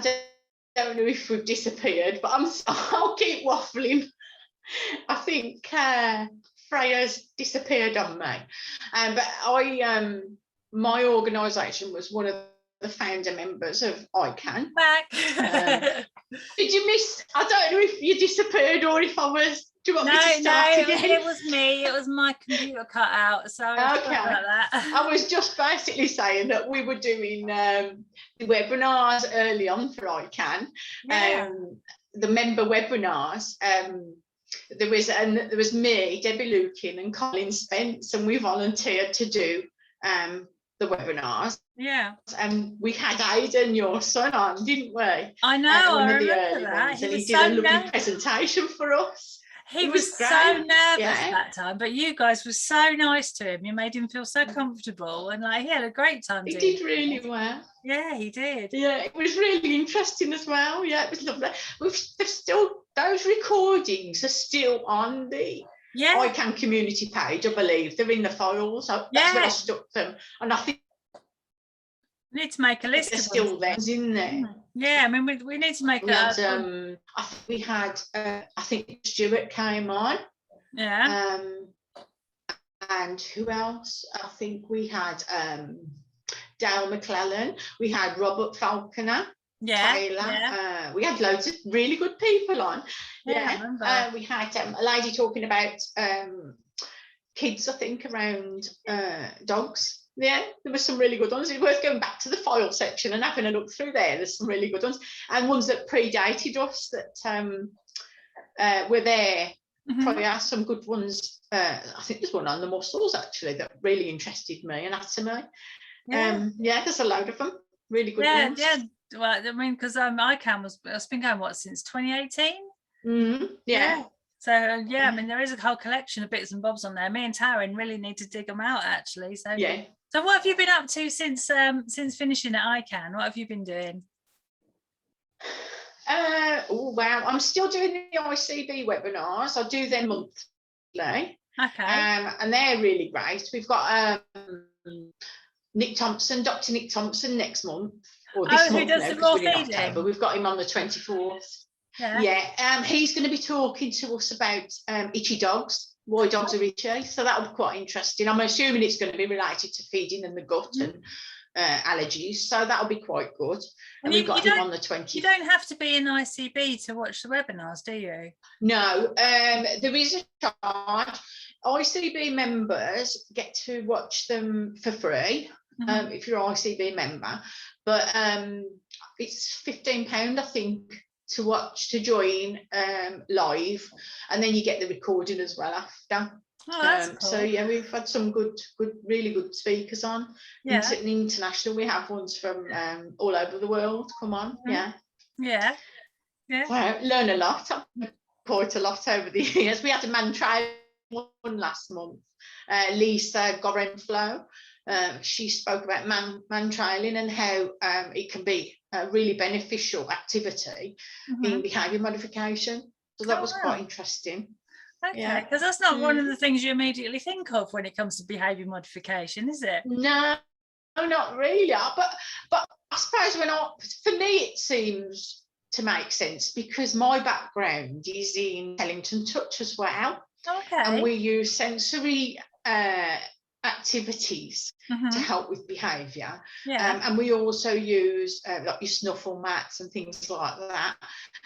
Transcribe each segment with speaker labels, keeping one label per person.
Speaker 1: don't know if we've disappeared, but I'll keep waffling. I think Freya's disappeared on me. But my organisation was one of the founder members of ICAN.
Speaker 2: Back.
Speaker 1: Did you miss? I don't know if you disappeared or if I was. Do you want me to start again?
Speaker 2: It was me. It was my computer cut out. So
Speaker 1: okay.
Speaker 2: About that.
Speaker 1: I was just basically saying that we were doing the webinars early on for ICAN. The member webinars. There was me, Debbie Lukin, and Colin Spence, and we volunteered to do the webinars.
Speaker 2: Yeah.
Speaker 1: And we had Aidan, your son, on, didn't we?
Speaker 2: I know. I remember that.
Speaker 1: He did a lovely presentation for us.
Speaker 2: He was so nervous that time, but you guys were so nice to him. You made him feel so comfortable, and he had a great time.
Speaker 1: He did really well.
Speaker 2: Yeah, he did.
Speaker 1: Yeah, it was really interesting as well. Yeah, it was lovely. Those recordings are still on the ICAN community page, I believe. They're in the files. So that's where I stuck them, and I think
Speaker 2: we need to make a list.
Speaker 1: They're still there. In there.
Speaker 2: Yeah, I mean, we need to make
Speaker 1: I think we had. I think Stuart came on.
Speaker 2: Yeah.
Speaker 1: And who else? I think we had Dale McClellan. We had Robert Falconer.
Speaker 2: Yeah.
Speaker 1: Taylor.
Speaker 2: Yeah.
Speaker 1: We had loads of really good people on.
Speaker 2: Yeah.
Speaker 1: We had a lady talking about kids, I think, around dogs. Yeah, there were some really good ones. It's worth going back to the file section and having a look through there. There's some really good ones, and ones that predated us that were there. Probably are some good ones. I think there's one on the mussels actually that really interested me, anatomy. There's a load of them. Really good ones. Yeah.
Speaker 2: Well, I mean, because ICAN it's been going since 2018.
Speaker 1: Yeah.
Speaker 2: So I mean, there is a whole collection of bits and bobs on there. Me and Taryn really need to dig them out actually. So
Speaker 1: yeah.
Speaker 2: So what have you been up to since finishing at ICAN? What have you been doing?
Speaker 1: Wow, I'm still doing the ICB webinars. I do them monthly.
Speaker 2: Okay.
Speaker 1: And they're really great. We've got Dr. Nick Thompson next month. Or this month,
Speaker 2: who does the raw feeding?
Speaker 1: October. We've got him on the 24th. Yeah. He's going to be talking to us about itchy dogs. Why dogs are itchy, so that'll be quite interesting. I'm assuming it's going to be related to feeding and the gut and allergies, so that'll be quite good. And we've got him on the 20th.
Speaker 2: You don't have to be in ICB to watch the webinars, do you?
Speaker 1: No, there is a charge. ICB members get to watch them for free if you're an ICB member, but it's £15, I think, to join live, and then you get the recording as well after.
Speaker 2: That's cool.
Speaker 1: So yeah, we've had some really good speakers on. International. We have ones from all over the world come on. Learn a lot. Quite a lot over the years. We had a man trial one last month, Lisa Gorenflow. She spoke about man trialing and how it can be a really beneficial activity in behaviour modification. So that was quite interesting.
Speaker 2: Okay, because that's not one of the things you immediately think of when it comes to behaviour modification, is it?
Speaker 1: No, not really. But I suppose for me it seems to make sense because my background is in Ellington Touch as well.
Speaker 2: Okay.
Speaker 1: And we use sensory activities to help with behaviour, and we also use like your snuffle mats and things like that.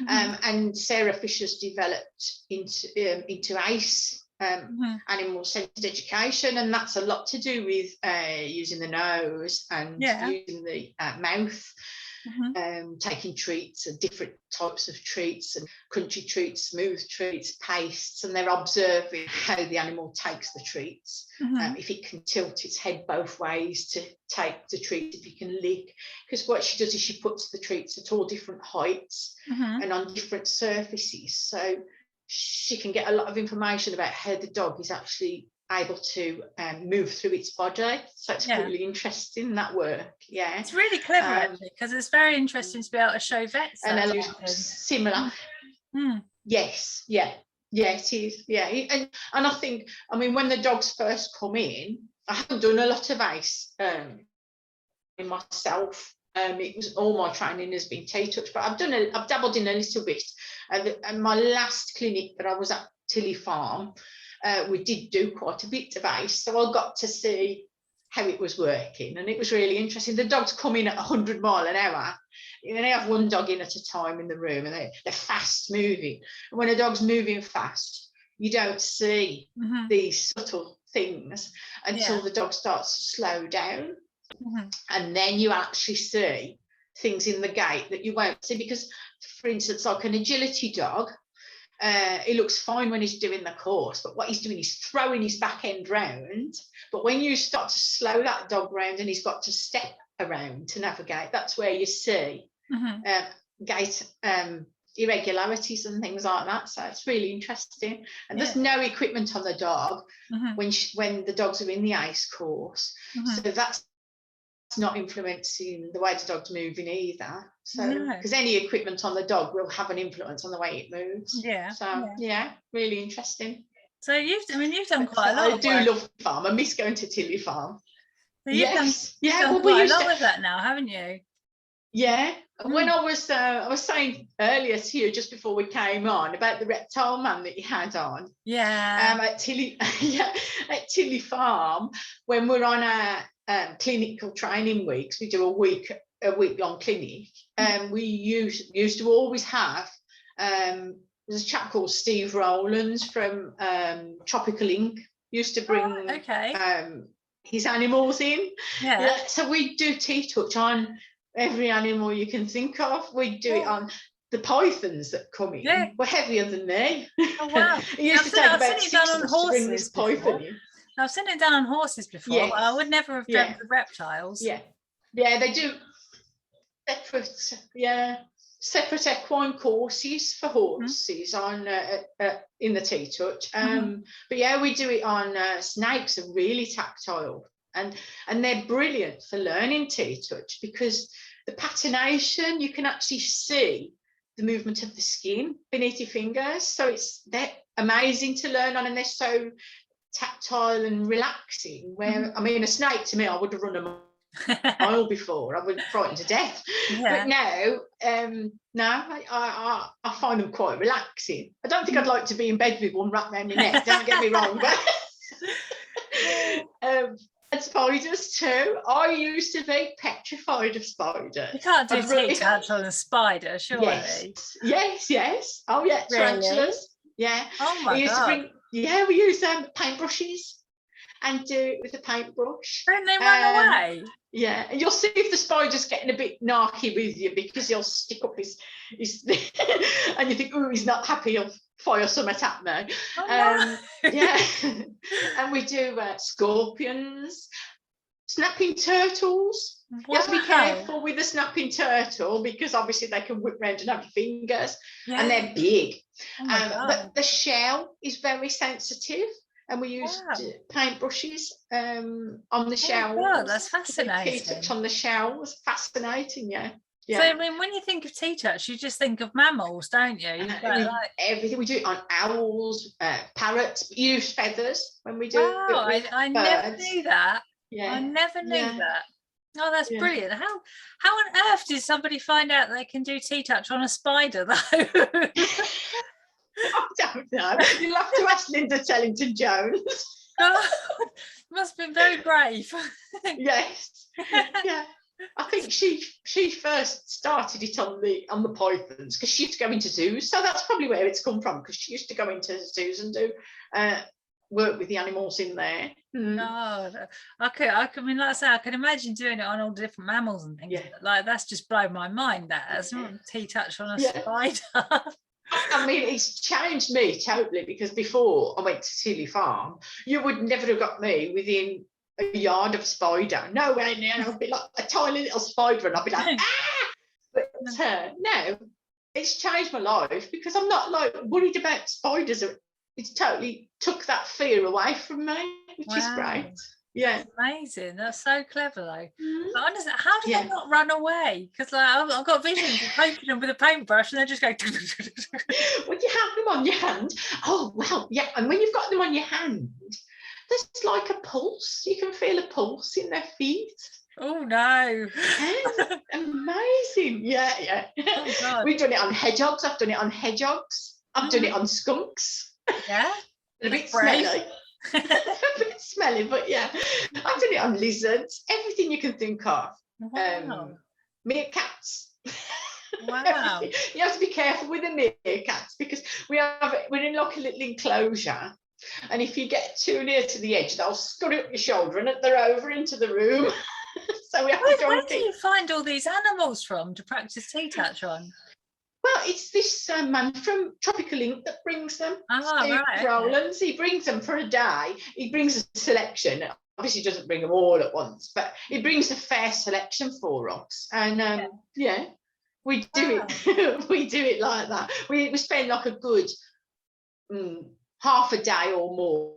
Speaker 1: And Sarah Fisher's developed into ACE, animal centred education, and that's a lot to do with using the nose and using the mouth. Taking treats and different types of treats and crunchy treats, smooth treats, pastes, and they're observing how the animal takes the treats. If it can tilt its head both ways to take the treat, if it can lick, because what she does is she puts the treats at all different heights and on different surfaces, so she can get a lot of information about how the dog is actually able to move through its body. So it's really interesting, that work. Yeah, it's really
Speaker 2: clever actually, because it's very interesting to be able to show vets
Speaker 1: and a lot similar. Yes, it is. And I think, I mean, when the dogs first come in, I haven't done a lot of ACE in myself It was all my training has been T-touch, but I've dabbled in a little bit. And my last clinic that I was at, Tilly Farm, we did do quite a bit of ACE, so I got to see how it was working, and it was really interesting. The dogs come in at 100 miles an hour. They have one dog in at a time in the room, and they're fast moving. And when a dog's moving fast, you don't see these subtle things until the dog starts to slow down. And then you actually see things in the gait that you won't see, because, for instance, like an agility dog, he looks fine when he's doing the course, but what he's doing is throwing his back end round. But when you start to slow that dog round and he's got to step around to navigate, that's where you see gait irregularities and things like that. So it's really interesting. And there's no equipment on the dog when the dogs are in the ACE course. So that's not influencing the way the dog's moving either. So because any equipment on the dog will have an influence on the way it moves. Really interesting.
Speaker 2: So you've done quite a lot.
Speaker 1: I do love farm. I miss going to Tilly Farm.
Speaker 2: So you've done quite a lot with that now, haven't you?
Speaker 1: Yeah. When I was saying earlier to you, just before we came on, about the reptile man that you had on. At Tilly Farm, when we're on our clinical training weeks, we do a week-long clinic. We used to always have there's a chap called Steve Rowlands from Tropical Ink, used to bring his animals in. So we do T-touch on every animal you can think of. We do it on the pythons that come in. Were heavier than me.
Speaker 2: Oh wow!
Speaker 1: It used to take about 6 months to bring this python in.
Speaker 2: I've seen it done on horses before, but I would never have dreamt of reptiles.
Speaker 1: Yeah, they do separate equine courses for horses on in the T-touch. But we do it on snakes, are really tactile, and they're brilliant for learning T-touch, because the patination, you can actually see the movement of the skin beneath your fingers. So they're amazing to learn on, and they're so tactile and relaxing. Where I mean, a snake to me, I would have run a mile before. I was frightened to death. But now, I find them quite relaxing. I don't think I'd like to be in bed with one wrapped around my neck. Don't get me wrong, but and spiders too. I used to be petrified of spiders.
Speaker 2: You can't do T-touch on a spider, surely.
Speaker 1: Yes. Oh yeah, tarantulas. Yeah.
Speaker 2: Oh my God.
Speaker 1: We use paintbrushes and do it with a paintbrush.
Speaker 2: Don't they run away?
Speaker 1: Yeah, and you'll see if the spider's getting a bit narky with you, because he'll stick up his and you think, oh, he's not happy, he'll fire something at me. And we do scorpions, snapping turtles. Wow. You have to be careful with the snapping turtle, because obviously they can whip round and have your fingers, and they're big. But the shell is very sensitive, and we use paintbrushes on the shells.
Speaker 2: Oh, that's fascinating.
Speaker 1: T-touch on the shells, fascinating,
Speaker 2: So I mean, when you think of T-touch, you just think of mammals, don't you?
Speaker 1: Everything. We do it on owls, parrots. We use feathers when we do
Speaker 2: it. I never knew that. I never knew that. Oh, that's brilliant. How on earth did somebody find out they can do T-touch on a spider, though?
Speaker 1: I don't know. You'll have to ask Linda Tellington-Jones.
Speaker 2: Must have been very brave.
Speaker 1: Yes. Yeah. I think she first started it on the pythons, because she used to go into zoos. So that's probably where it's come from, because she used to go into zoos and do work with the animals in there.
Speaker 2: No, I mean, like I say, I can imagine doing it on all different mammals and things. Like, that's just blown my mind. That as T-touch on a spider.
Speaker 1: I mean, it's changed me totally, because before I went to Tilly Farm, you would never have got me within a yard of a spider. No way near. I'd be like a tiny little spider, and I'd be like, ah! But now it's changed my life, because I'm not like worried about spiders. It's totally took that fear away from me, which is great. Yeah,
Speaker 2: that's amazing. That's so clever, though. But honestly, how do they not run away? Because I've got visions of poking them with a paintbrush, and they just go.
Speaker 1: When you have them on your hand, and when you've got them on your hand, there's like a pulse. You can feel a pulse in their feet.
Speaker 2: Oh no.
Speaker 1: Amazing. Yeah.
Speaker 2: Oh God.
Speaker 1: We've done it on hedgehogs. I've done it on hedgehogs. I've done it on skunks.
Speaker 2: Yeah.
Speaker 1: A bit smelly. A bit smelly, but yeah. I've done it on lizards. Everything you can think of.
Speaker 2: Wow.
Speaker 1: Meerkats.
Speaker 2: Wow.
Speaker 1: You have to be careful with the meerkats because we're in like a little enclosure, and if you get too near to the edge, they'll scurry up your shoulder and they're over into the room. So we have to
Speaker 2: Where do you find all these animals from to practice T-touch on?
Speaker 1: Well, it's this man from Tropical Ink that brings them. Steve Rowlands. He brings them for a day. He brings a selection. Obviously, he doesn't bring them all at once, but he brings a fair selection for us. And we do it. We do it like that. We spend like a good half a day or more.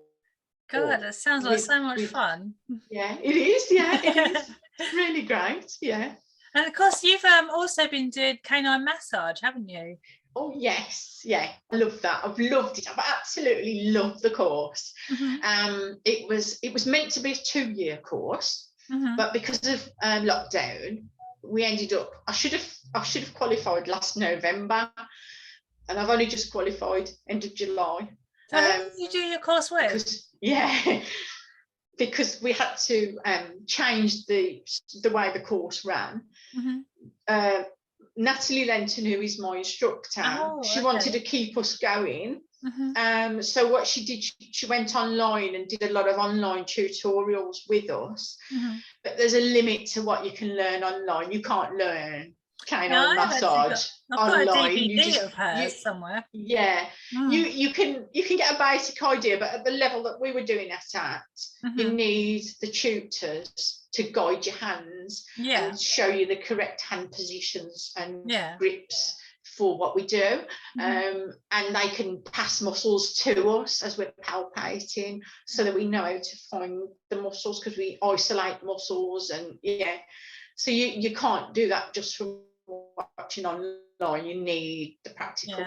Speaker 2: God, that sounds like so much fun.
Speaker 1: Yeah, it is. Yeah, it is. It's really great. Yeah.
Speaker 2: And of course, you've also been doing canine massage, haven't you?
Speaker 1: Oh yes, yeah, I love that. I've loved it. I've absolutely loved the course. It was meant to be a 2-year course, but because of lockdown, we ended up. I should have qualified last November, and I've only just qualified end of July.
Speaker 2: So who did you do your course with?
Speaker 1: Because we had to change the way the course ran. Natalie Lenton, who is my instructor, she wanted to keep us going. So what she did, she went online and did a lot of online tutorials with us. But there's a limit to what you can learn online. You can't learn canine massage online.
Speaker 2: I've got a DVD of hers somewhere.
Speaker 1: Yeah, you can get a basic idea, but at the level that we were doing it at, you need the tutors to guide your hands and show you the correct hand positions and grips for what we do. And they can pass muscles to us as we're palpating so that we know how to find the muscles, because we isolate muscles. And so you can't do that just from watching online. You need the practical.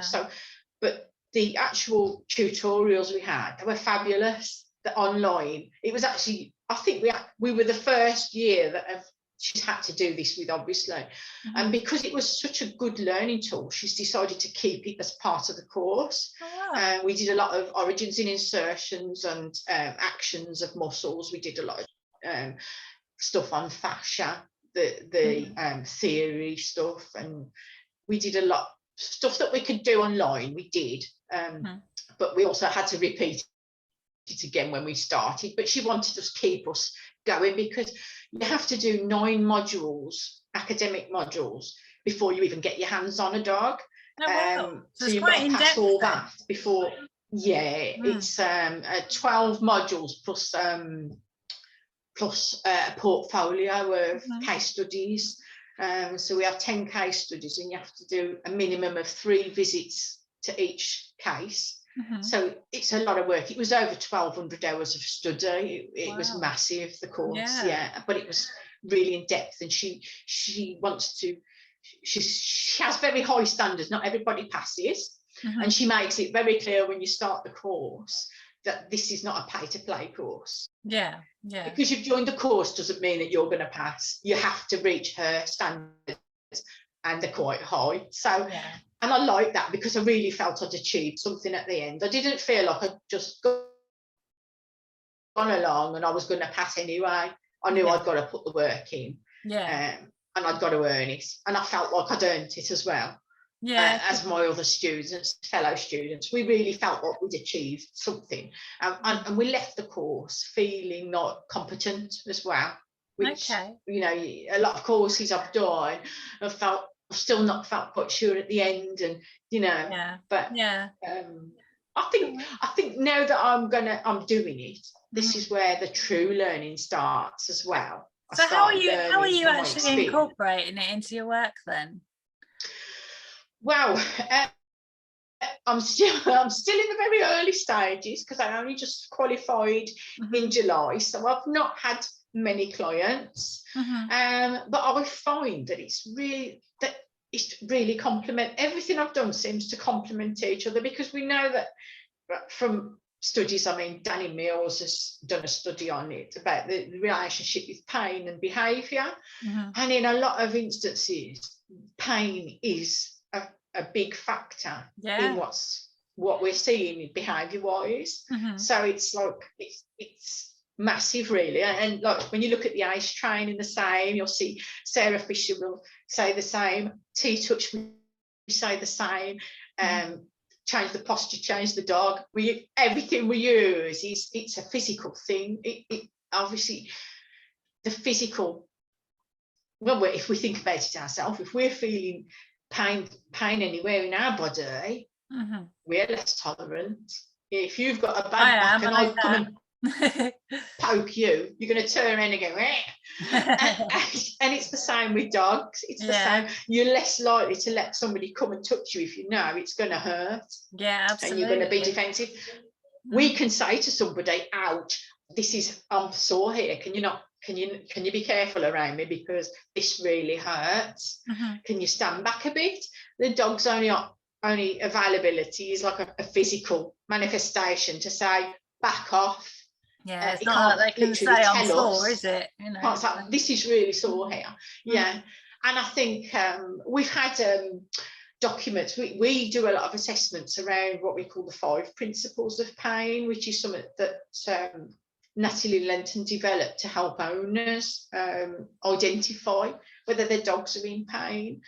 Speaker 1: But the actual tutorials we had, they were fabulous. The online, it was actually, I think we were the first year that she's had to do this with, obviously. And because it was such a good learning tool, she's decided to keep it as part of the course. We did a lot of origins and insertions and actions of muscles. We did a lot of stuff on fascia, the theory stuff, and we did a lot of stuff that we could do online. We did, but we also had to repeat it again when we started. But she wanted us to keep us going, because you have to do 9 modules, academic modules, before you even get your hands on a dog. So you've got to pass all that before. It's 12 modules plus a portfolio of case studies. So we have 10 case studies, and you have to do a minimum of 3 visits to each case. So it's a lot of work. It was over 1,200 hours of study. It was massive, the course. But it was really in depth, and she wants to. She has very high standards. Not everybody passes, and she makes it very clear when you start the course that this is not a pay-to-play course. Because you've joined the course doesn't mean that you're going to pass. You have to reach her standards, and they're quite high. So, and I like that, because I really felt I'd achieved something at the end. I didn't feel like I'd just gone along and I was going to pass anyway. I knew I'd got to put the work in, and I'd got to earn it. And I felt like I'd earned it as well. As my other students, fellow students, we really felt like we'd achieved something. And we left the course feeling not competent as well, which, a lot of courses I've done, I've still not felt quite sure at the end, and but I think now that I'm doing it, this is where the true learning starts as well.
Speaker 2: So how are you actually incorporating it into your work then?
Speaker 1: Well, I'm still in the very early stages, because I only just qualified in July, so I've not had many clients. But I find that it's really everything I've done seems to complement each other, because we know that from studies. I mean, Danny Mills has done a study on it about the relationship with pain and behaviour. And in a lot of instances, pain is a big factor in what we're seeing behaviour wise. So it's like it's massive, really. And like when you look at the ACE training, the same, you'll see Sarah Fisher will say the same, T-touch will say the same, change the posture, change the dog. Everything we use it's a physical thing. It obviously the physical. Well, if we think about it ourselves, if we're feeling pain anywhere in our body, we're less tolerant. If you've got a bad back and I come and poke you, you're going to turn around and go, and it's the same with dogs. It's the same. You're less likely to let somebody come and touch you if you know it's going to hurt.
Speaker 2: Yeah, absolutely.
Speaker 1: And you're going to be defensive. We can say to somebody, ouch, I'm sore here. Can you be careful around me because this really hurts? Can you stand back a bit? The dog's only availability is like a physical manifestation to say back off.
Speaker 2: Yeah, it's not like they can say I'm sore, is it? You know,
Speaker 1: can't say, this is really sore here. Yeah, and I think we've had documents. We do a lot of assessments around what we call the 5 principles of pain, which is something that Natalie Lenton developed to help owners identify whether their dogs are in pain.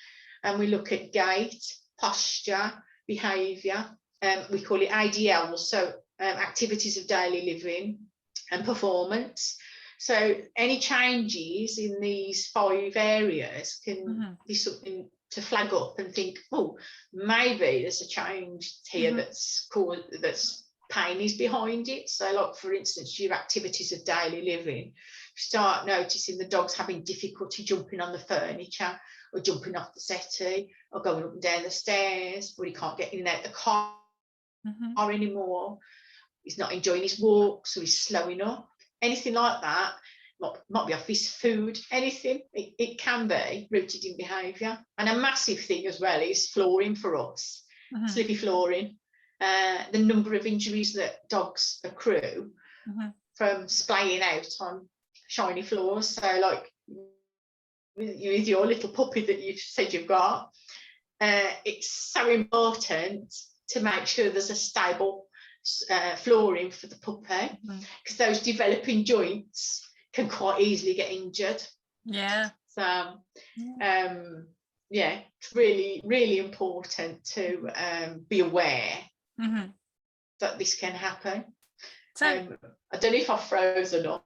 Speaker 1: And we look at gait, posture, behaviour. We call it ADL, so activities of daily living and performance. So any changes in these 5 areas can be something to flag up and think, oh, maybe there's a change here that's pain is behind it. So like, for instance, your activities of daily living, start noticing the dog's having difficulty jumping on the furniture or jumping off the settee or going up and down the stairs, or he can't get in and out the car anymore. He's not enjoying his walk, so he's slowing up. Anything like that, might be off his food, anything. It can be rooted in behaviour. And a massive thing as well is flooring for us, slippy flooring. The number of injuries that dogs accrue from splaying out on shiny floors. So like with your little puppy that you've said you've got, it's so important to make sure there's a stable flooring for the puppy, because those developing joints can quite easily get injured. So it's really, really important to be aware that this can happen. So I don't know if I've frozen up.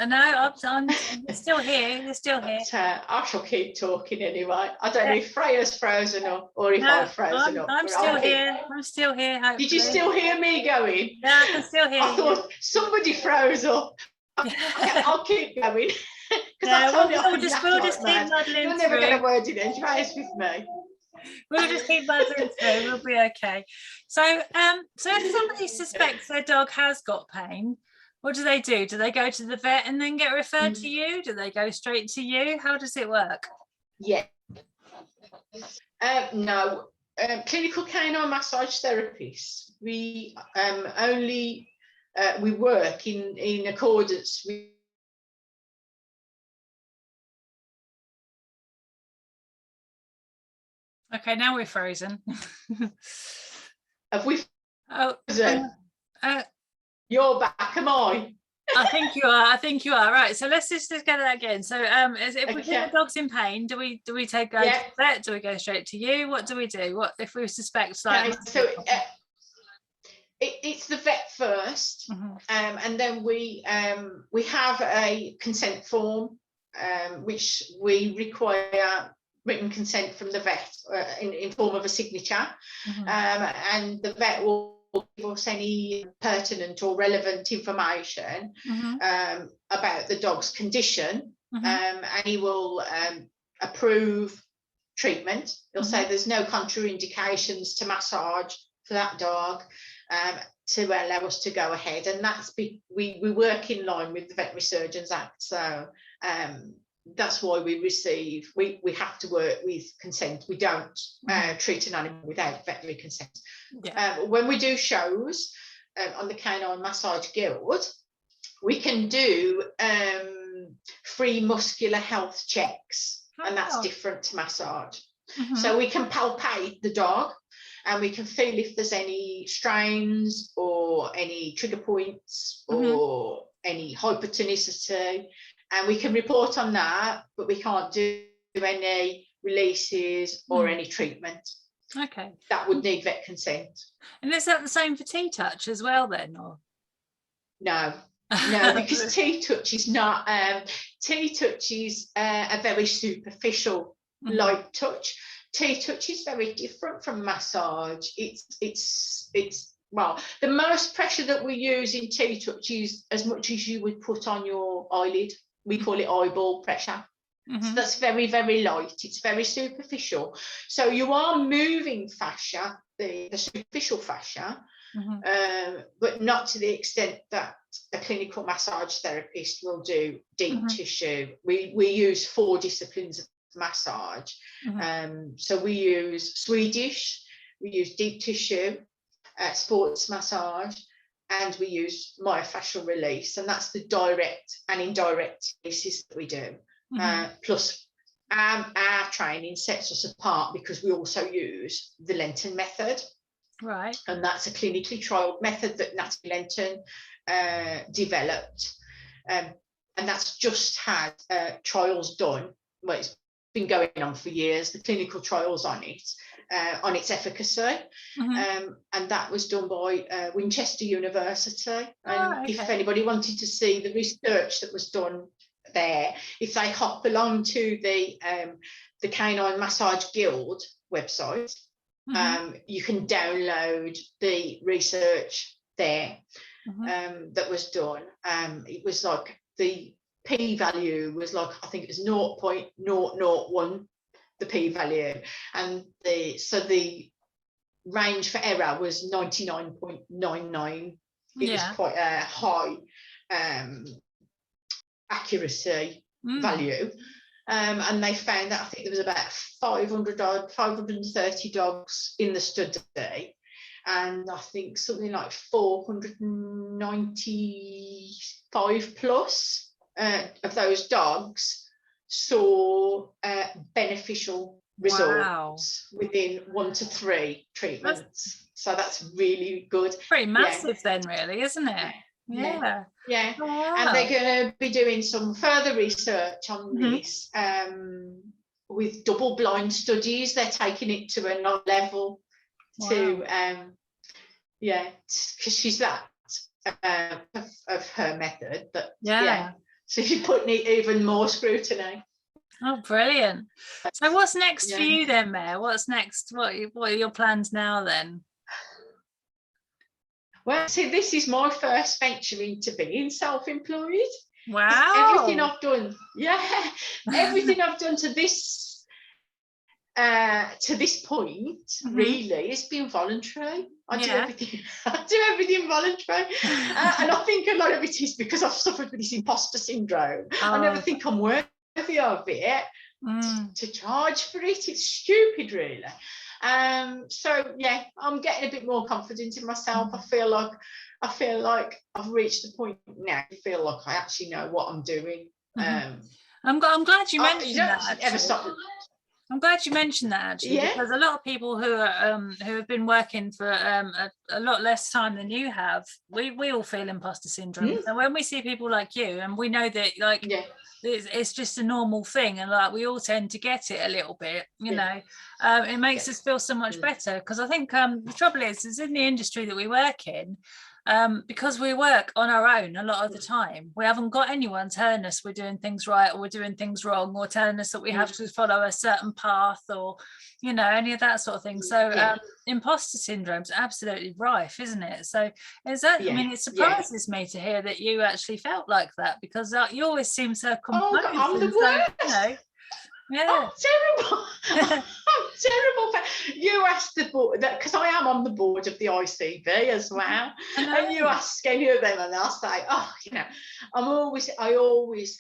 Speaker 2: No, I'm still here. You're still here.
Speaker 1: But, I shall keep talking anyway. I don't know if Freya's frozen up or if I've frozen up.
Speaker 2: I'm still here. I'm still here. Hopefully.
Speaker 1: Did you still hear me going?
Speaker 2: Yeah, I can still hear you.
Speaker 1: I thought somebody froze up. I'll keep going.
Speaker 2: We'll just keep muddling through.
Speaker 1: You're never going to word it edgeways with me.
Speaker 2: We'll just keep muddling through. We'll be okay. So if somebody suspects their dog has got pain, what do they do? Do they go to the vet and then get referred to you? Do they go straight to you? How does it work?
Speaker 1: Yeah. No. Clinical canine massage therapists, we only we work in accordance with.
Speaker 2: Okay, now we're frozen.
Speaker 1: Have we?
Speaker 2: Oh,
Speaker 1: you're back, am I?
Speaker 2: I think you are. Right. So let's just get that again. So if we think the dog's in pain, do we go to the vet? Do we go straight to you? What do we do? What if we suspect
Speaker 1: it's the vet first, and then we have a consent form, which we require written consent from the vet in form of a signature, and the vet will give us any pertinent or relevant information about the dog's condition, and he will approve treatment. He'll say there's no contraindications to massage for that dog, to allow us to go ahead, and that's we work in line with the Veterinary Surgeons Act. So that's why we have to work with consent. We don't treat an animal without veterinary consent. When we do shows, on the Canine Massage Guild, we can do free muscular health checks, and that's different to massage. So we can palpate the dog, and we can feel if there's any strains or any trigger points or any hypertonicity, and we can report on that, but we can't do any releases or any treatment.
Speaker 2: Okay.
Speaker 1: That would need vet consent.
Speaker 2: And is that the same for T-touch as well then, or?
Speaker 1: No, because T-touch is not. T-touch is a very superficial light touch. T-touch is very different from massage. It's well, the most pressure that we use in T-touch is as much as you would put on your eyelid. We call it eyeball pressure. So that's very, very light. It's very superficial. So you are moving fascia, the superficial fascia, but not to the extent that a clinical massage therapist will do deep tissue. We use 4 disciplines of massage. So we use Swedish, we use deep tissue, sports massage, and we use myofascial release, and that's the direct and indirect releases that we do. Plus our training sets us apart because we also use the Lenton method,
Speaker 2: right? And
Speaker 1: that's a clinically trialled method that Natalie Lenton developed, and that's just had trials done. Well, it's been going on for years, the clinical trials on it, on its efficacy, and that was done by Winchester University. And if anybody wanted to see the research that was done there, if they hop along to the Canine Massage Guild website, you can download the research there that was done. It was like the p-value was like, I think it was 0.001, the p-value, and the range for error was 99.99. It was quite a high accuracy value, and they found that I think there was about 530 dogs in the study, and I think something like 495 plus of those dogs saw beneficial results within 1 to 3 treatments. So that's really good.
Speaker 2: Pretty massive then, really, isn't it? Yeah.
Speaker 1: Oh, wow. And they're going to be doing some further research on this with double-blind studies. They're taking it to another level to, because she's that of her method. But so she's putting it even more scrutiny.
Speaker 2: Oh, brilliant. So what's next for you then, Mair? What's next? What are your plans now then?
Speaker 1: Well, see, this is my first venture into being self-employed.
Speaker 2: Wow.
Speaker 1: Everything I've done, everything I've done to this point, really, it's been voluntary. I do everything voluntary. And I think a lot of it is because I've suffered with this imposter syndrome. I never think I'm worthy of it to charge for it. It's stupid, really. So yeah, I'm getting a bit more confident in myself. I feel like I've reached the point now. I feel like I actually know what I'm doing.
Speaker 2: I'm glad you mentioned that. I'm glad you mentioned that actually, because a lot of people who have been working for a lot less time than you have, we all feel imposter syndrome. So when we see people like you, and we know that it's just a normal thing, and like we all tend to get it a little bit, you know, it makes us feel so much better. Because I think the trouble is in the industry that we work in, because we work on our own a lot of the time, we haven't got anyone telling us we're doing things right or we're doing things wrong, or telling us that we have to follow a certain path, or you know, any of that sort of thing. So imposter syndrome's absolutely rife, isn't it? So is that I mean, it surprises me to hear that you actually felt like that, because you always seem so composed.
Speaker 1: I'm the worst.
Speaker 2: You know,
Speaker 1: I'm terrible. I'm terrible. You asked the board, because I am on the board of the ICB as well, and you ask any of them and they'll say, oh, you know, I always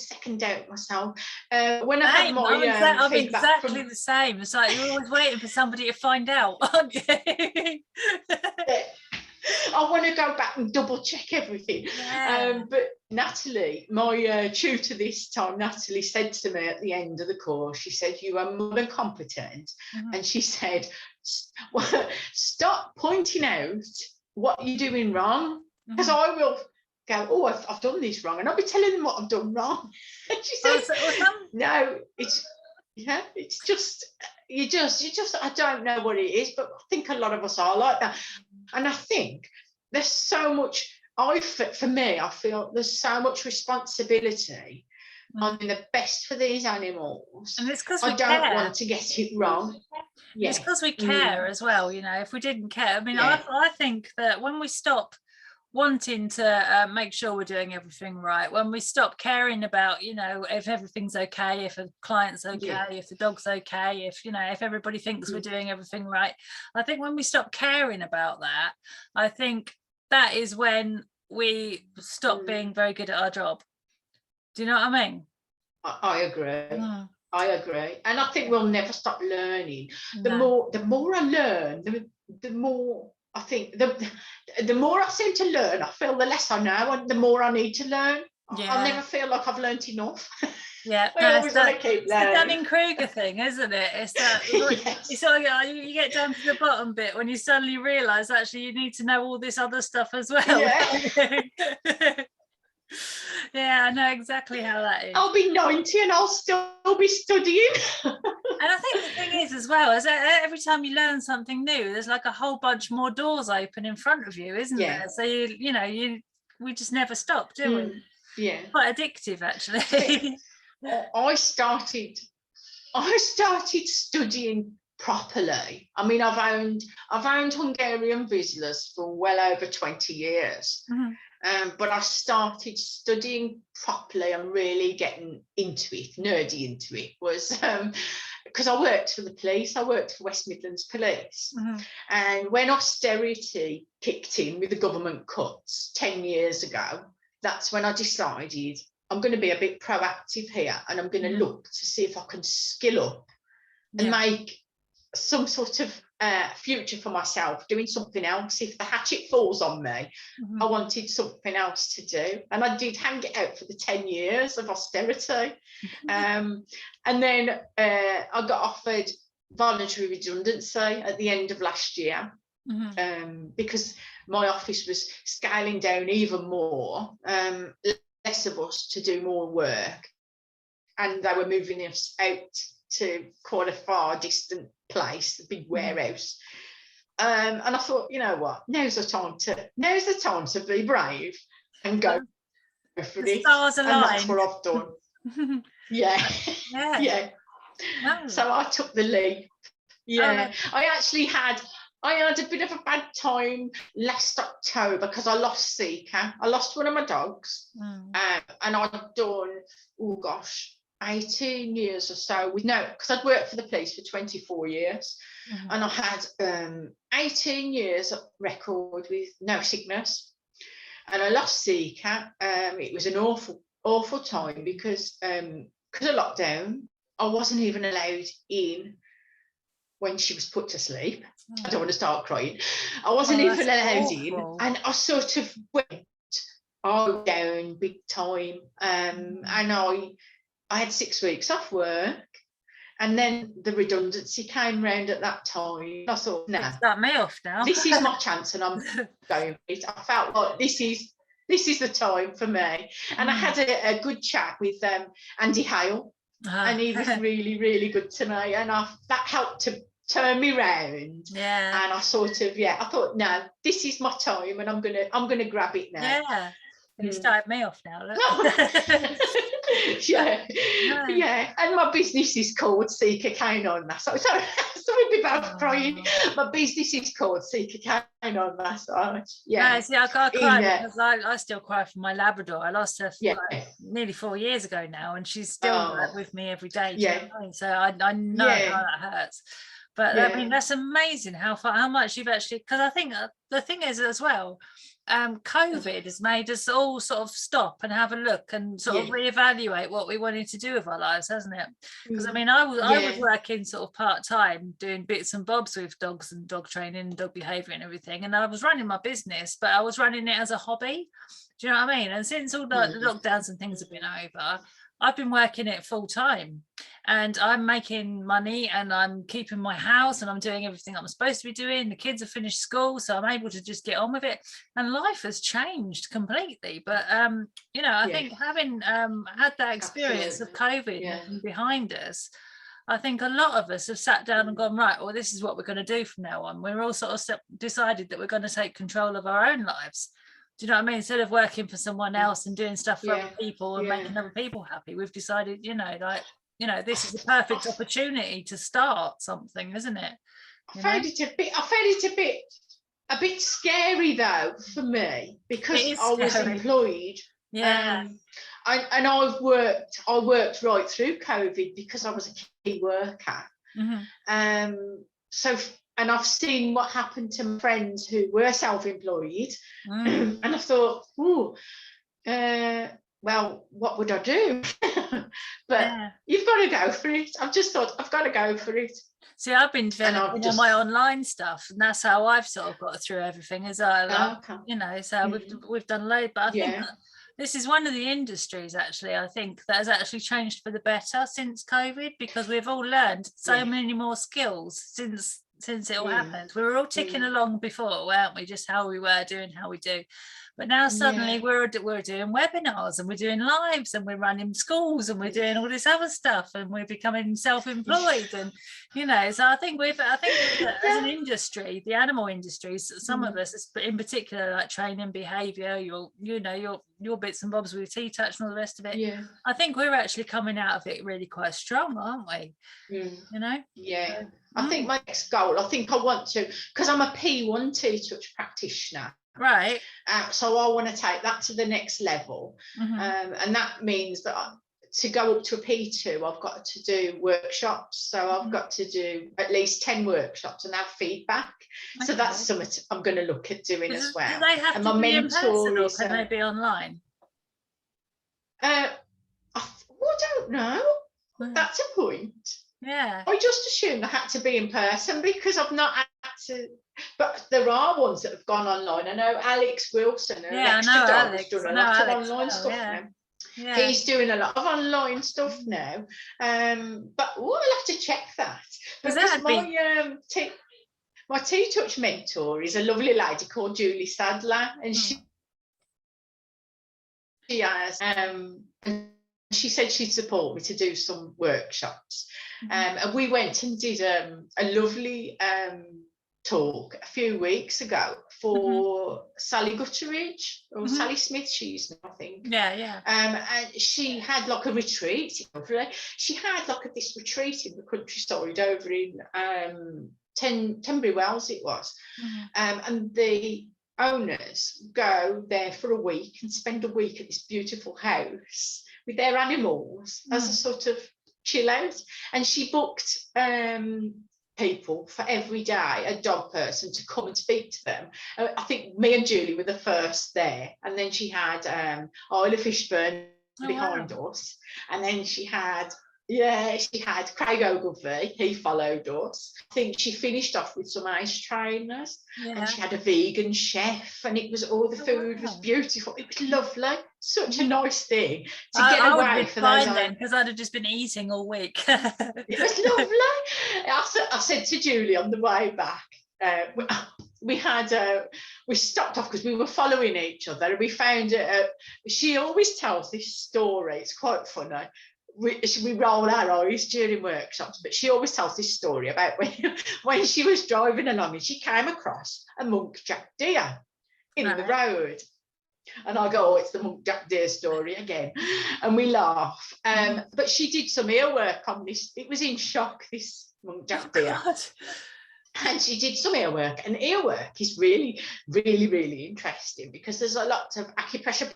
Speaker 1: second doubt myself. When I had my
Speaker 2: I'm exactly the same. It's like you're always waiting for somebody to find out, aren't you?
Speaker 1: I want to go back and double check everything.
Speaker 2: Yeah.
Speaker 1: But Natalie, my tutor this time, Natalie said to me at the end of the course, she said, you are more than competent. And she said, stop pointing out what you're doing wrong, because I will go, oh, I've done this wrong, and I'll be telling them what I've done wrong. And she said, no, it's just, you just, I don't know what it is, but I think a lot of us are like that. And I think there's so much, for me, I feel there's so much responsibility on the best for these animals.
Speaker 2: And it's because
Speaker 1: I don't want to get it wrong.
Speaker 2: Yeah. It's because we care as well, you know. If we didn't care, I mean, I think that when we stop wanting to make sure we're doing everything right, when we stop caring about, you know, if everything's okay, if a client's okay, if the dog's okay, if, you know, if everybody thinks we're doing everything right, I think when we stop caring about that, I think that is when we stop being very good at our job. Do you know what I mean?
Speaker 1: I agree. I agree, and I think we'll never stop learning. The more I learn, the more I think the more I seem to learn, I feel the less I know, and the more I need to learn. I never feel like I've learnt enough.
Speaker 2: Yeah,
Speaker 1: I always want to keep learning.
Speaker 2: It's the Dunning-Kruger thing, isn't it? It's that it's all, you get down to the bottom bit when you suddenly realise actually you need to know all this other stuff as well.
Speaker 1: Yeah.
Speaker 2: Yeah, I know exactly how that is.
Speaker 1: I'll be 90 and I'll still be studying.
Speaker 2: And I think the thing is as well, is that every time you learn something new, there's like a whole bunch more doors open in front of you, isn't there? So we just never stop, do we?
Speaker 1: Yeah.
Speaker 2: Quite addictive, actually.
Speaker 1: I started studying properly. I mean, I've owned Hungarian Vizslas for well over 20 years. But I started studying properly and really getting into it, nerdy into it, was because I worked for the police. I worked for West Midlands Police. And when austerity kicked in with the government cuts 10 years ago, that's when I decided I'm going to be a bit proactive here, and I'm going to look to see if I can skill up and make some sort of future for myself, doing something else. If the hatchet falls on me, I wanted something else to do, and I did hang it out for the 10 years of austerity. And then I got offered voluntary redundancy at the end of last year, because my office was scaling down even more, less of us to do more work, and they were moving us out to quite a far distant place, a big warehouse. And I thought, you know what, now's the time to be brave and go for it.
Speaker 2: Stars aligned.
Speaker 1: And that's what I've done. Yeah. So I took the leap. I actually had a bit of a bad time last October because I lost Sika. I lost one of my dogs, and I'd done, 18 years or so because I'd worked for the police for 24 years, and I had 18 years record with no sickness, and I lost Sika. It was an awful time because of lockdown. I wasn't even allowed in when she was put to sleep. I don't want to start crying. I wasn't even allowed in, and I sort of went down big time, and I had 6 weeks off work, and then the redundancy came round at that time. I thought,
Speaker 2: start me off now.
Speaker 1: This is my chance, and I'm going for it. I felt like this is the time for me. And I had a good chat with Andy Hale, and he was really, really good to me, and that helped to turn me round. And I sort of I thought, no, this is my time, and I'm gonna grab it now.
Speaker 2: You started me off now.
Speaker 1: And my business is called Seeker Canine Massage. So we'd be both crying. My business is called Seeker Canine Massage.
Speaker 2: See, I cry because I still cry for my Labrador. I lost her nearly 4 years ago now, and she's still with me every day. You know what I mean? So I know how that hurts. But I mean, that's amazing how much you've actually, because I think the thing is as well, COVID has made us all sort of stop and have a look and sort of reevaluate what we wanted to do with our lives, hasn't it? Because I mean, I was working sort of part-time doing bits and bobs with dogs and dog training and dog behavior and everything, and I was running my business, but I was running it as a hobby. Do you know what I mean? And since all the lockdowns and things have been over, I've been working it full time, and I'm making money, and I'm keeping my house, and I'm doing everything I'm supposed to be doing. The kids have finished school, so I'm able to just get on with it, and life has changed completely. But you know, I think having had that experience of COVID behind us, I think a lot of us have sat down and gone, right, well, this is what we're going to do from now on. We're all sort of decided that we're going to take control of our own lives. Do you know what I mean? Instead of working for someone else and doing stuff for other people and making other people happy, we've decided, you know, like, you know, this is a perfect opportunity to start something, isn't it?
Speaker 1: I found it a bit scary though for me, because I was employed. And I worked right through COVID because I was a key worker. And I've seen what happened to my friends who were self-employed, and I thought, well, what would I do? But you've got to go for it. I've just thought, I've got to go for it.
Speaker 2: See, I've been developing all my online stuff, and that's how I've sort of got through everything. As you know, so we've done loads, but I think this is one of the industries, actually, I think, that has actually changed for the better since COVID, because we've all learned so many more skills since it all happened. We were all ticking along before, weren't we, just how we were doing how we do, but now suddenly we're doing webinars, and we're doing lives, and we're running schools, and we're doing all this other stuff, and we're becoming self-employed, and you know, so I think as an industry, the animal industries, some of us in particular, like training behavior, your bits and bobs with T-touch and all the rest of it, I think we're actually coming out of it really quite strong, aren't we? You know?
Speaker 1: I think my next goal, I think I want to, because I'm a P1 T-touch practitioner,
Speaker 2: right?
Speaker 1: So I want to take that to the next level, and that means that to go up to a P2, I've got to do workshops. So I've got to do at least 10 workshops and have feedback. So that's something I'm going to look at doing as well.
Speaker 2: Do they have to be in person, or can they be online?
Speaker 1: I don't know. That's a point. I just assumed I had to be in person, because I've not had to, but there are ones that have gone online. I know Alex Wilson,
Speaker 2: I know Alex,
Speaker 1: done a lot of online stuff now. He's doing a lot of online stuff now, but I'll have to check that, because my T-touch mentor is a lovely lady called Julie Sadler, and she has and she said she'd support me to do some workshops. And we went and did a lovely talk a few weeks ago for Sally Gutteridge, or Sally Smith, she's now, I think. And she had like a retreat. She had like this retreat in the countryside over in Tenbury Wells it was. And the owners go there for a week and spend a week at this beautiful house with their animals as a sort of chill out. And she booked people for every day, a dog person, to come and speak to them. I think me and Julie were the first there, and then she had Isla Fishburne behind us, and then she had Craig Ogilvie, he followed us. I think she finished off with some ice trainers, and she had a vegan chef, and it was all the food was beautiful. It was lovely, such a nice thing to get away from those.
Speaker 2: Because I'd have just been eating all week.
Speaker 1: It was lovely. I said to Julie on the way back, we stopped off because we were following each other, and we found she always tells this story. It's quite funny. We roll our eyes during workshops, but she always tells this story about when she was driving along and she came across a muntjac deer in the road. And I go, oh, it's the muntjac deer story again. And we laugh. But she did some earwork on this. It was in shock, this muntjac deer. And she did some earwork. And earwork is really, really, really interesting, because there's a lot of acupressure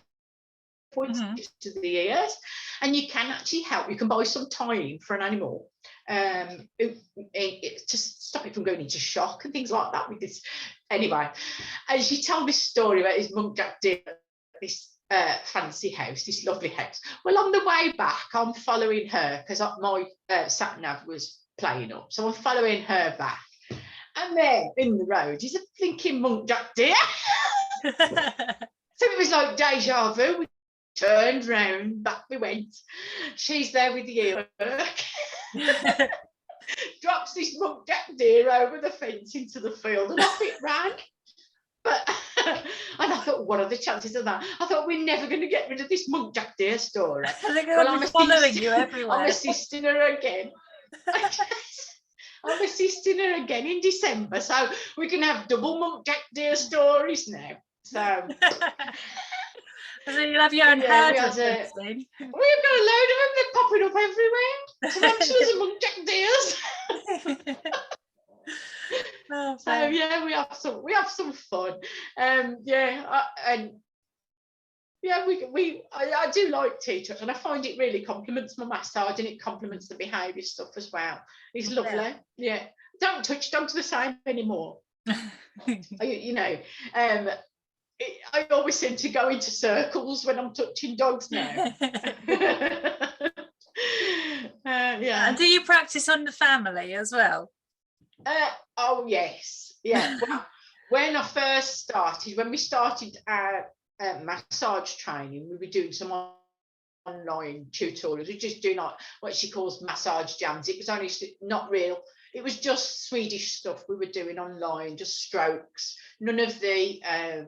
Speaker 1: points to the ears, and you can actually help. You can buy some time for an animal to stop it from going into shock and things like that with this. Anyway, and she told this story about his mum Jack Deere, this fancy house, this lovely house. Well, on the way back, I'm following her because my sat nav was playing up, so I'm following her back. And then in the road, he's a thinking Monk Jack Deere. So it was like deja vu. We turned round, back we went. She's there with the earwork. Drops this Monk Jack Deere over the fence into the field, and off it ran. But and I thought, what are the chances of that? I thought, we're never going to get rid of this Monk Jack Deere story.
Speaker 2: They're going to be following you everywhere.
Speaker 1: I'm assisting her again. I'm assisting her again in December, so we can have double Monk Jack Deere stories now. So,
Speaker 2: so you'll have your own herd of them.
Speaker 1: We've got a load of them. They're popping up everywhere. Tarantulas and Monk Jack Deers.
Speaker 2: Oh,
Speaker 1: so yeah, we have some fun. I do like tea-touch, and I find it really complements my massage, and it complements the behaviour stuff as well. It's lovely. Yeah. Don't touch dogs the same anymore. I always seem to go into circles when I'm touching dogs now.
Speaker 2: And do you practice on the family as well?
Speaker 1: Oh yes, yeah. Well, when I first started, when we started our massage training, we were doing some online tutorials. We just do not what she calls massage jams. It was only not real. It was just Swedish stuff we were doing online, just strokes, none of the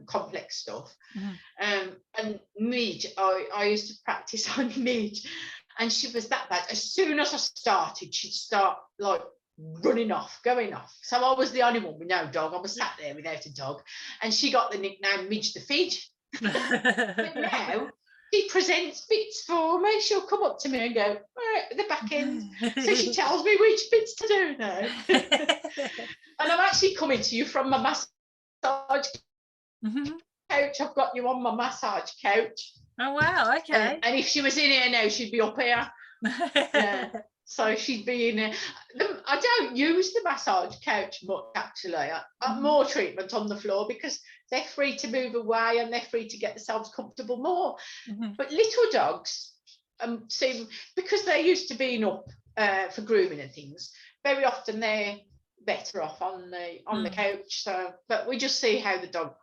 Speaker 1: complex stuff. Mm-hmm. And Midge, I used to practice on Midge, and she was that bad. As soon as I started, she'd start like running off, going off. So I was the only one with no dog. I was sat there without a dog, and she got the nickname Midge the Fidge. But now she presents bits for me. She'll come up to me and go, right at the back end. So she tells me which bits to do now. And I'm actually coming to you from my massage couch. I've got you on my massage couch.
Speaker 2: Oh wow, okay.
Speaker 1: And if she was in here now, she'd be up here. So she'd be in there. I don't use the massage couch much, actually. I'm more treatment on the floor because they're free to move away and they're free to get themselves comfortable more. But little dogs seem, because they're used to being up for grooming and things, very often they're better off on the couch. So, but we just see how the dog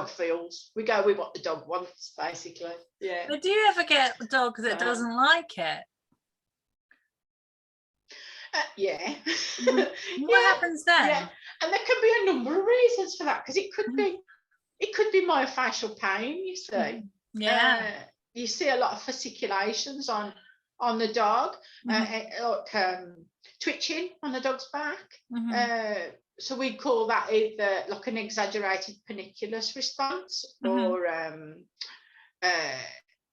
Speaker 1: feels. We go with what the dog wants, basically. Yeah.
Speaker 2: But do you ever get a dog that doesn't like it?
Speaker 1: Yeah.
Speaker 2: What happens then?
Speaker 1: Yeah. And there could be a number of reasons for that, because it could be myofascial pain, you see.
Speaker 2: Yeah.
Speaker 1: You see a lot of fasciculations on the dog, like twitching on the dog's back. So we call that either like an exaggerated paniculus response, or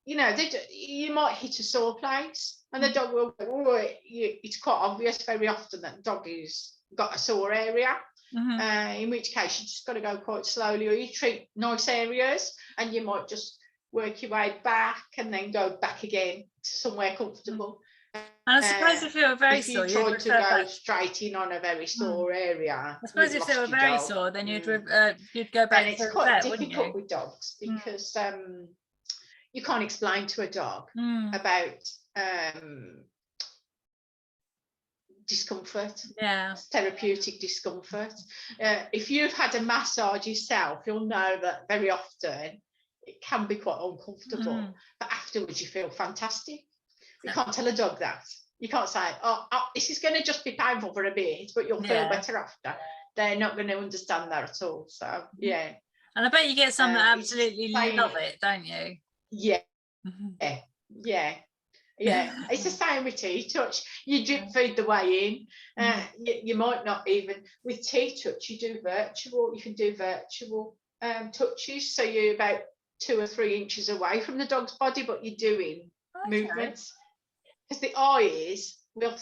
Speaker 1: you might hit a sore place, and the dog will. It's quite obvious very often that the dog has got a sore area. In which case you just got to go quite slowly, or you treat nice areas, and you might just work your way back and then go back again to somewhere comfortable.
Speaker 2: And I suppose if you were very sore,
Speaker 1: you'd try to go straight in on a very sore area.
Speaker 2: I suppose if they were very sore, then you'd go back to the vet,
Speaker 1: it's quite difficult with dogs, because you can't explain to a dog about discomfort, therapeutic discomfort. If you've had a massage yourself, you'll know that very often it can be quite uncomfortable, but afterwards you feel fantastic. You can't tell a dog that. You can't say, oh, this is going to just be painful for a bit, but you'll feel better after. They're not going to understand that at all. So yeah.
Speaker 2: And I bet you get some that absolutely love it, don't you?
Speaker 1: Yeah. It's the same with tea-touch. You drip feed the way in. You might not even, with tea-touch, you can do virtual touches, so you're about 2 or 3 inches away from the dog's body, but you're doing movements. Because the eyes will,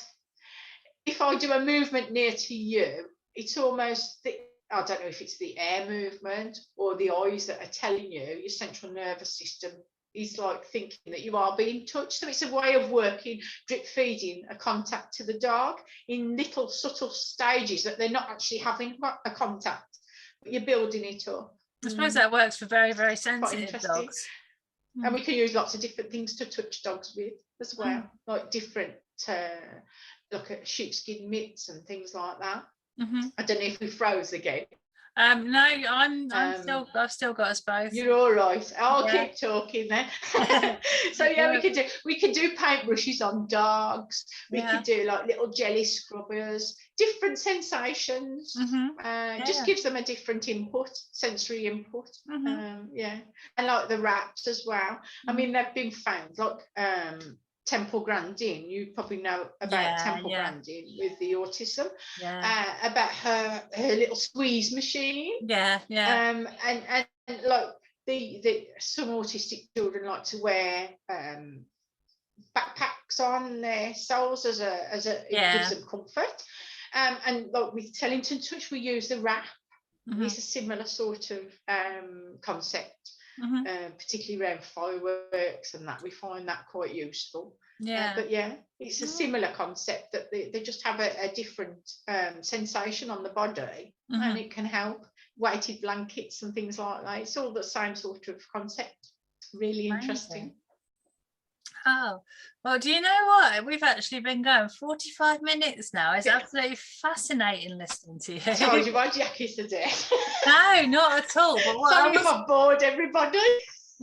Speaker 1: if I do a movement near to you, it's almost I don't know if it's the air movement or the eyes that are telling you, your central nervous system is like thinking that you are being touched. So it's a way of working, drip feeding a contact to the dog in little subtle stages that they're not actually having a contact, but you're building it up.
Speaker 2: I suppose that works for very, very sensitive dogs.
Speaker 1: And we can use lots of different things to touch dogs with as well, like different, like sheepskin mitts and things like that. I don't know if we froze again.
Speaker 2: No, I've still got us both.
Speaker 1: You're all right. I'll keep talking then. So yeah, we could do paintbrushes on dogs. We could do like little jelly scrubbers, different sensations. Just gives them a different input, sensory input. And like the wraps as well. I mean, they've been found like Temple Grandin, you probably know about Temple Grandin with the autism, about her little squeeze machine. And like the some autistic children like to wear backpacks on their soles as it gives them comfort. And like with Tellington Touch, we use the wrap. It's a similar sort of concept. Particularly around fireworks and that, we find that quite useful. But yeah, it's a similar concept that they just have a different sensation on the body, and it can help. Weighted blankets and things like that, it's all the same sort of concept. Really interesting.
Speaker 2: Oh, well, do you know what? We've actually been going 45 minutes now. It's absolutely fascinating listening to you.
Speaker 1: I told you my Jackie's to death.
Speaker 2: No, not at all. But
Speaker 1: sorry if I've bored everybody.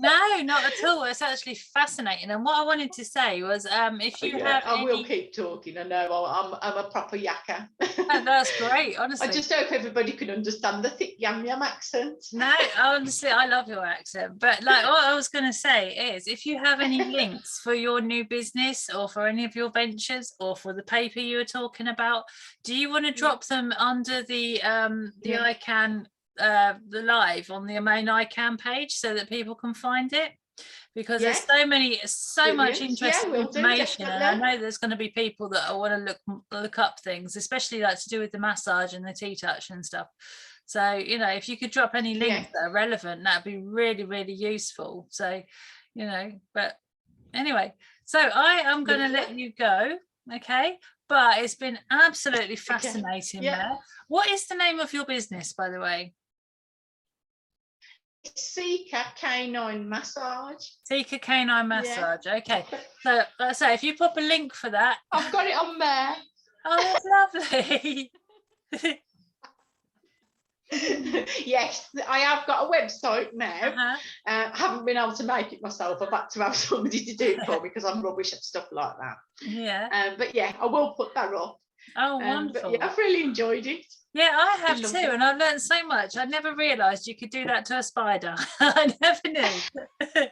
Speaker 2: No, not at all. It's actually fascinating. And what I wanted to say was, if you have
Speaker 1: I will keep talking. I know I'm a proper yakka.
Speaker 2: That's great, honestly.
Speaker 1: I just hope everybody can understand the thick yum yum accent.
Speaker 2: No, honestly, I love your accent. But like what I was going to say is, if you have any links for your new business or for any of your ventures or for the paper you were talking about, do you want to drop them under the ICAN? The live on the main ICAN page so that people can find it, because there's so much interesting information, and I know there's going to be people that want to look up things, especially like to do with the massage and the T-touch and stuff. So if you could drop any links that are relevant, that'd be really, really useful. So but anyway, so I am going to let you go, okay? But it's been absolutely fascinating. Mair. What is the name of your business, by the way?
Speaker 1: Seeker Canine Massage.
Speaker 2: Seeker Canine Massage. Okay. So if you pop a link for that.
Speaker 1: I've got it on there.
Speaker 2: Oh, that's lovely.
Speaker 1: Yes, I have got a website now. I haven't been able to make it myself. I've had to have somebody to do it for me because I'm rubbish at stuff like that. But yeah, I will put that up.
Speaker 2: Oh, wonderful.
Speaker 1: But I've really enjoyed it.
Speaker 2: Yeah, I have too, and I've learned so much. I never realised you could do that to a spider. I never knew.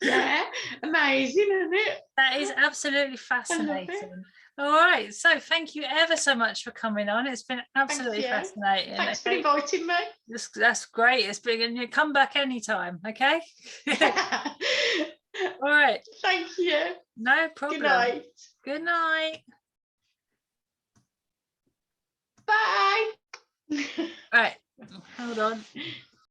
Speaker 1: Yeah, amazing, isn't it?
Speaker 2: That is absolutely fascinating. All right, so thank you ever so much for coming on. It's been absolutely fascinating.
Speaker 1: Thanks for inviting me.
Speaker 2: That's great. It's been, and you come back anytime, okay? All right.
Speaker 1: Thank you.
Speaker 2: No problem.
Speaker 1: Good night.
Speaker 2: Good night.
Speaker 1: Bye.
Speaker 2: Right, hold on.